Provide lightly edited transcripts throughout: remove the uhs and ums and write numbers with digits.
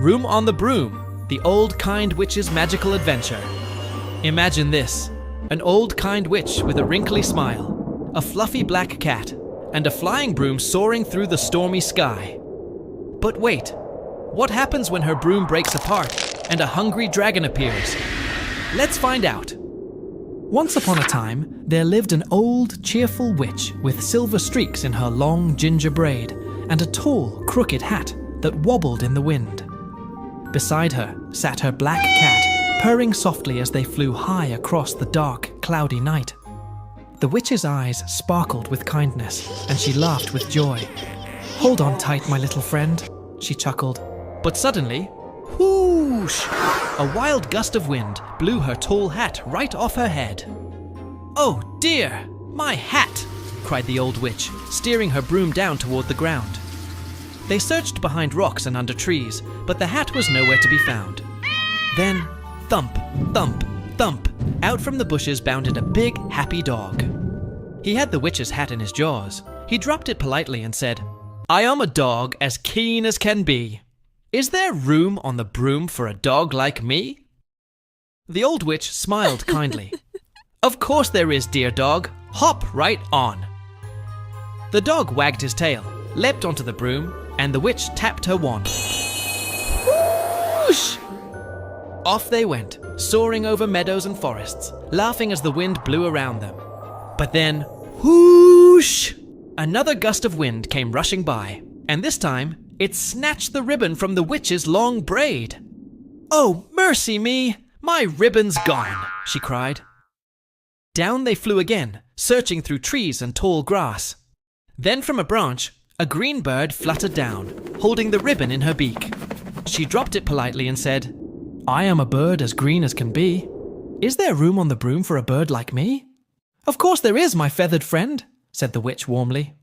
Room on the Broom, the old kind witch's magical adventure. Imagine this, an old kind witch with a wrinkly smile, a fluffy black cat, and a flying broom soaring through the stormy sky. But wait, what happens when her broom breaks apart and a hungry dragon appears? Let's find out. Once upon a time, there lived an old, cheerful witch with silver streaks in her long ginger braid and a tall, crooked hat that wobbled in the wind. Beside her sat her black cat, purring softly as they flew high across the dark, cloudy night. The witch's eyes sparkled with kindness, and she laughed with joy. "Hold on tight, my little friend," she chuckled. But suddenly, whoosh! A wild gust of wind blew her tall hat right off her head. "Oh dear, my hat!" cried the old witch, steering her broom down toward the ground. They searched behind rocks and under trees, but the hat was nowhere to be found. Then, thump, thump, thump, out from the bushes bounded a big, happy dog. He had the witch's hat in his jaws. He dropped it politely and said, "I am a dog as keen as can be. Is there room on the broom for a dog like me?" The old witch smiled kindly. "Of course there is, dear dog. Hop right on." The dog wagged his tail, leapt onto the broom, and the witch tapped her wand. Whoosh! Off they went, soaring over meadows and forests, laughing as the wind blew around them. But then, whoosh! Another gust of wind came rushing by, and this time, it snatched the ribbon from the witch's long braid. "Oh, mercy me! My ribbon's gone!" she cried. Down they flew again, searching through trees and tall grass. Then from a branch, a green bird fluttered down, holding the ribbon in her beak. She dropped it politely and said, "I am a bird as green as can be. Is there room on the broom for a bird like me?" "Of course there is, my feathered friend," said the witch warmly.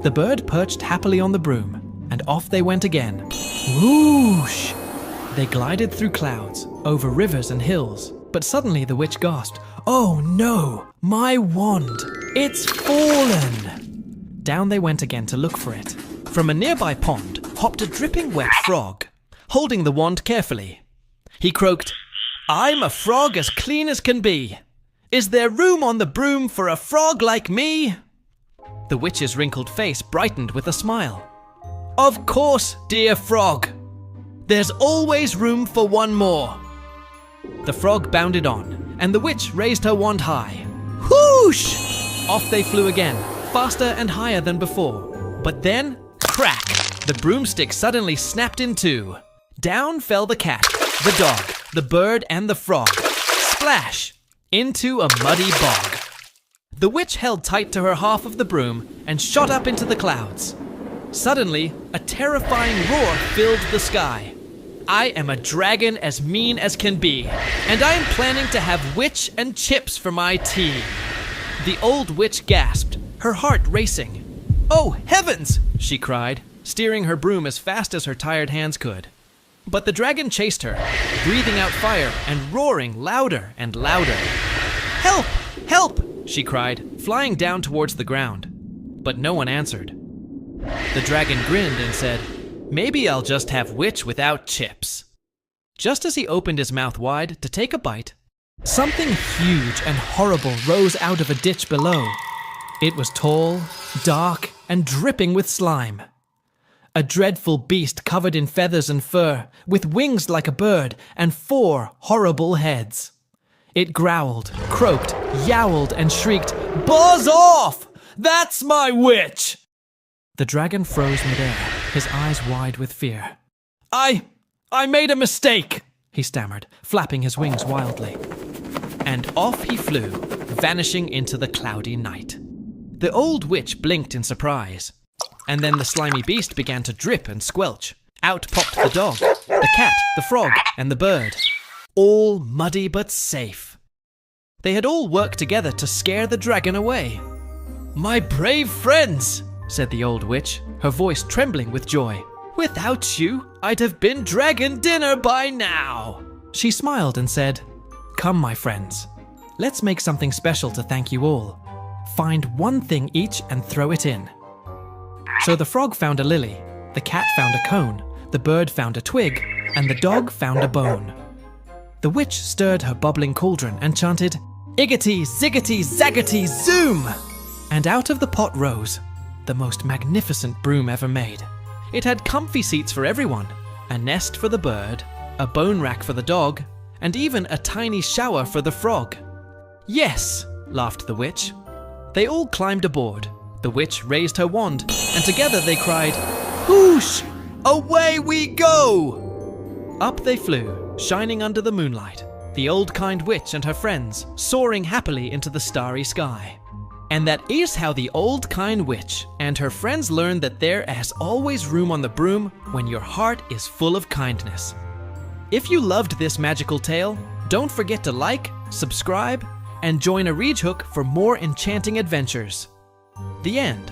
The bird perched happily on the broom, and off they went again. Whoosh! They glided through clouds, over rivers and hills, but suddenly the witch gasped, "Oh no, my wand! It's fallen!" Down they went again to look for it. From a nearby pond hopped a dripping wet frog, holding the wand carefully. He croaked, "I'm a frog as clean as can be. Is there room on the broom for a frog like me?" The witch's wrinkled face brightened with a smile. "Of course, dear frog. There's always room for one more." The frog bounded on, and the witch raised her wand high. Whoosh! Off they flew again, faster and higher than before. But then, crack! The broomstick suddenly snapped in two. Down fell the cat, the dog, the bird, and the frog. Splash! Into a muddy bog. The witch held tight to her half of the broom and shot up into the clouds. Suddenly, a terrifying roar filled the sky. "I am a dragon as mean as can be, and I am planning to have witch and chips for my tea." The old witch gasped, her heart racing. "Oh, heavens!" she cried, steering her broom as fast as her tired hands could. But the dragon chased her, breathing out fire and roaring louder and louder. "Help! Help!" she cried, flying down towards the ground. But no one answered. The dragon grinned and said, "Maybe I'll just have witch without chips." Just as he opened his mouth wide to take a bite, something huge and horrible rose out of a ditch below. It was tall, dark, and dripping with slime. A dreadful beast covered in feathers and fur, with wings like a bird and 4 horrible heads. It growled, croaked, yowled, and shrieked, "Buzz off! That's my witch!" The dragon froze midair, his eyes wide with fear. I made a mistake," he stammered, flapping his wings wildly. And off he flew, vanishing into the cloudy night. The old witch blinked in surprise. And then the slimy beast began to drip and squelch. Out popped the dog, the cat, the frog, and the bird. All muddy but safe. They had all worked together to scare the dragon away. "My brave friends," said the old witch, her voice trembling with joy. "Without you, I'd have been dragon dinner by now." She smiled and said, "Come, my friends. Let's make something special to thank you all. Find one thing each and throw it in." So the frog found a lily, the cat found a cone, the bird found a twig, and the dog found a bone. The witch stirred her bubbling cauldron and chanted, "Iggity, ziggity, zaggity, zoom!" And out of the pot rose the most magnificent broom ever made. It had comfy seats for everyone, a nest for the bird, a bone rack for the dog, and even a tiny shower for the frog. "Yes," laughed the witch. They all climbed aboard. The witch raised her wand, and together they cried, "Whoosh! Away we go!" Up they flew, shining under the moonlight, the old kind witch and her friends soaring happily into the starry sky. And that is how the old kind witch and her friends learned that there is always room on the broom when your heart is full of kindness. If you loved this magical tale, don't forget to like, subscribe, and join a Reach Hook for more enchanting adventures. The end.